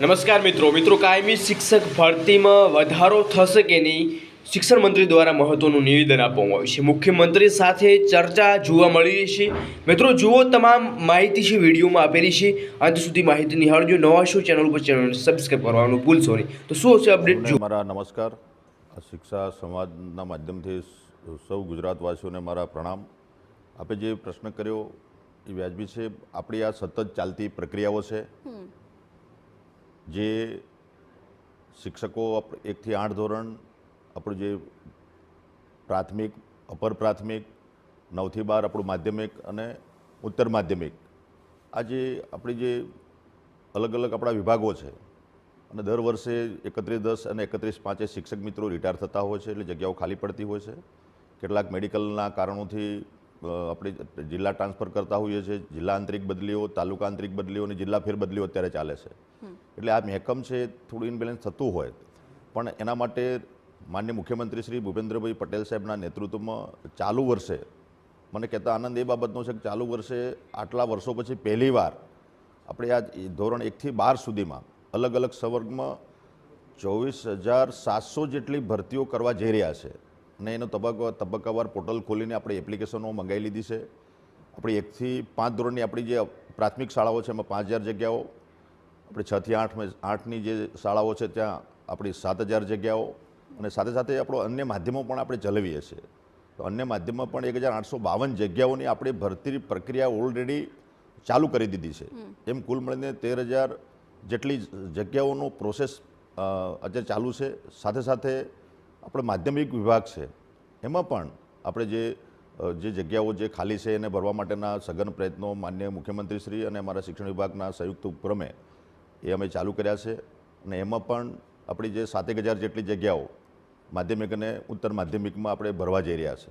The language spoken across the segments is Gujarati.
નમસ્કાર મિત્રો કાયમી શિક્ષક ભરતીમાં વધારો થશે કે નહીં, શિક્ષણ મંત્રી દ્વારા મહત્વનું નિવેદન આપવામાં આવ્યું છે। મુખ્યમંત્રી સાથે ચર્ચા જોવા મળી રહી છે। મિત્રો જુઓ, તમામ માહિતી છે વિડીયોમાં આપેલી છે, અંત સુધી માહિતી નિહાળજો। નવા છો ચેનલ પર ચેનલ સબસ્ક્રાઇબ કરવાનું ભૂલશો નહીં। તો શું હશે અપડેટ જો મારા નમસ્કાર। શિક્ષા સંવાદના માધ્યમથી સૌ ગુજરાતવાસીઓને મારા પ્રણામ। આપે જે પ્રશ્ન કર્યો એ વ્યાજબી છે। આપણી આ સતત ચાલતી પ્રક્રિયાઓ છે જે શિક્ષકો 1 થી 8 ધોરણ, આપણું જે પ્રાથમિક, અપર પ્રાથમિક, 9 થી 12 આપણું માધ્યમિક અને ઉત્તર માધ્યમિક, આ જે આપણી જે અલગ અલગ આપણા વિભાગો છે અને દર વર્ષે 31/10 અને 31/5 શિક્ષક મિત્રો રિટાયર થતા હોય છે, એટલે જગ્યાઓ ખાલી પડતી હોય છે। કેટલાક મેડિકલના કારણોથી આપણે જિલ્લા ટ્રાન્સફર કરતા હોઈએ છીએ। જિલ્લા આંતરિક બદલીઓ, તાલુકા આંતરિક બદલીઓ અને જિલ્લા ફેરબદલીઓ અત્યારે ચાલે છે। એટલે આ મહેકમ છે થોડું ઇનબેલેન્સ થતું હોય, પણ એના માટે માનનીય મુખ્યમંત્રી શ્રી ભૂપેન્દ્રભાઈ પટેલ સાહેબના નેતૃત્વમાં ચાલુ વર્ષે મને કહેતા આનંદ એ બાબતનો છે કે ચાલુ વર્ષે આટલા વર્ષો પછી પહેલીવાર આપણે આ ધોરણ 1 થી 12 સુધીમાં અલગ અલગ સંવર્ગમાં 24,700 જેટલી ભરતીઓ કરવા જઈ રહ્યા છે અને એનો તબક્કાવાર પોર્ટલ ખોલીને આપણે એપ્લિકેશનો મંગાવી લીધી છે। આપણી 1 થી 5 ધોરણની આપણી જે પ્રાથમિક શાળાઓ છે એમાં 5,000 જગ્યાઓ, આપણે 6 થી 8ની જે શાળાઓ છે ત્યાં આપણી 7,000 જગ્યાઓ અને સાથે સાથે આપણો અન્ય માધ્યમો પણ આપણે ચલાવીએ છીએ। તો અન્ય માધ્યમમાં પણ 1,852 જગ્યાઓની આપણે ભરતી પ્રક્રિયા ઓલરેડી ચાલુ કરી દીધી છે। એમ કુલ મળીને 13,000 જેટલી જગ્યાઓનો પ્રોસેસ અત્યારે ચાલુ છે। સાથે સાથે આપણે માધ્યમિક વિભાગ છે એમાં પણ આપણે જે જગ્યાઓ જે ખાલી છે એને ભરવા માટેના સઘન પ્રયત્નો માનનીય મુખ્યમંત્રી શ્રી અને અમારા શિક્ષણ વિભાગના સંયુક્ત ઉપક્રમે એ અમે ચાલુ કર્યા છે અને એમાં પણ આપણી જે 7,000 જેટલી જગ્યાઓ માધ્યમિક અને ઉત્તર માધ્યમિકમાં આપણે ભરવા જઈ રહ્યા છે।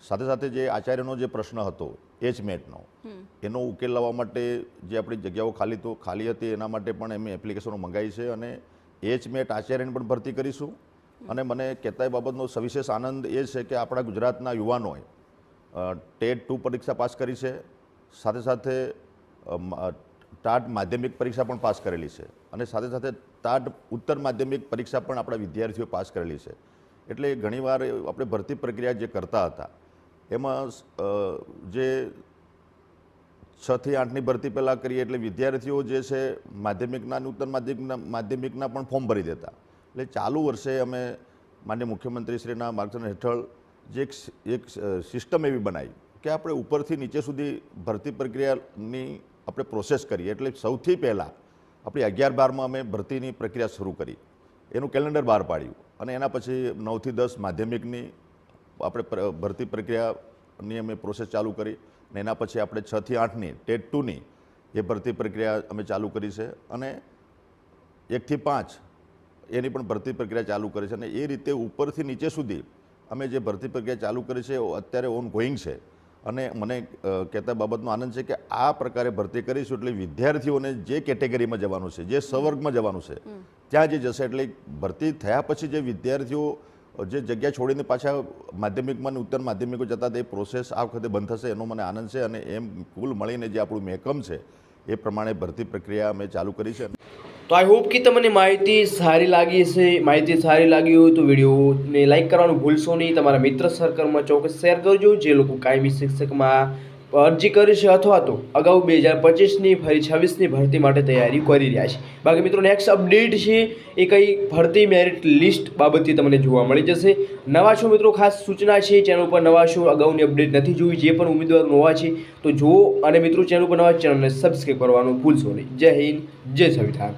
સાથે સાથે જે આચાર્યનો જે પ્રશ્ન હતો એચમેટનો, એનો ઉકેલ લાવવા માટે જે આપણી જગ્યાઓ ખાલી હતી એના માટે પણ અમે એપ્લિકેશનો મંગાવી છે અને એચમેટ આચાર્યની પણ ભરતી કરીશું। અને મને કહેતા એ બાબતનો સવિશેષ આનંદ એ છે કે આપણા ગુજરાતના યુવાનોએ ટેટ 2 પરીક્ષા પાસ કરી છે, સાથે સાથે ટાટ માધ્યમિક પરીક્ષા પણ પાસ કરેલી છે અને સાથે સાથે ટાટ ઉત્તર માધ્યમિક પરીક્ષા પણ આપણા વિદ્યાર્થીઓ પાસ કરેલી છે। એટલે ઘણીવાર આપણે ભરતી પ્રક્રિયા જે કરતા હતા એમાં જે 6 થી 8ની ભરતી પહેલાં કરીએ એટલે વિદ્યાર્થીઓ જે છે માધ્યમિકના અને ઉત્તર માધ્યમિકના પણ ફોર્મ ભરી દેતા। એટલે ચાલુ વર્ષે અમે માનનીય મુખ્યમંત્રીશ્રીના માર્ગદર્શન હેઠળ જે એક સિસ્ટમ એવી બનાવી કે આપણે ઉપરથી નીચે સુધી ભરતી પ્રક્રિયાની આપણે પ્રોસેસ કરીએ। એટલે સૌથી પહેલાં આપણી 11-12માં અમે ભરતીની પ્રક્રિયા શરૂ કરી, એનું કેલેન્ડર બહાર પાડ્યું અને એના પછી 9 થી 10 માધ્યમિકની આપણે ભરતી પ્રક્રિયાની અમે પ્રોસેસ ચાલુ કરી અને એના પછી આપણે 6 થી 8ની ટેટ 2ની એ ભરતી પ્રક્રિયા અમે ચાલુ કરી છે અને 1 થી 5 એની પણ ભરતી પ્રક્રિયા ચાલુ કરી છે અને એ રીતે ઉપરથી નીચે સુધી અમે જે ભરતી પ્રક્રિયા ચાલુ કરી છે અત્યારે ઓન ગોઈંગ છે। અને મને કહેતા બાબતનો આનંદ છે કે આ પ્રકારે ભરતી કરીશું એટલે વિદ્યાર્થીઓને જે કેટેગરીમાં જવાનું છે, જે સંવર્ગમાં જવાનું છે ત્યાં જે જશે, એટલે ભરતી થયા પછી જે વિદ્યાર્થીઓ જે જગ્યા છોડીને પાછા માધ્યમિકમાં અને ઉત્તર માધ્યમિકો જતા એ પ્રોસેસ આ વખતે બંધ થશે એનો મને આનંદ છે અને એમ કુલ મળીને જે આપણું મહેકમ છે એ પ્રમાણે ભરતી પ્રક્રિયા અમે ચાલુ કરી છે। તો આઈ હોપ કે તમને માહિતી સારી લાગી હશે। માહિતી સારી લાગી હોય તો વિડીયોને લાઈક કરવાનું ભૂલશો નહીં। તમારા મિત્ર સર્કલમાં ચોક્કસ શેર કરજો જે લોકો કાયમી શિક્ષકમાં અરજી કરી છે અથવા તો અગાઉ 2025ની ફરી 26ની ભરતી માટે તૈયારી કરી રહ્યા છે। બાકી મિત્રો નેક્સ્ટ અપડેટ છે એ કઈ ભરતી મેરિટ લિસ્ટ બાબતથી તમને જોવા મળી જશે। નવા છો મિત્રો, ખાસ સૂચના છે, ચેનલ પર નવા છો, અગાઉની અપડેટ નથી જોઈ, જે પણ ઉમેદવારો નવા છે તો જુઓ અને મિત્રો ચેનલ પર નવા ચેનલને સબસ્ક્રાઈબ કરવાનું ભૂલશો નહીં। જય હિન્દ, જય સંવિધાન।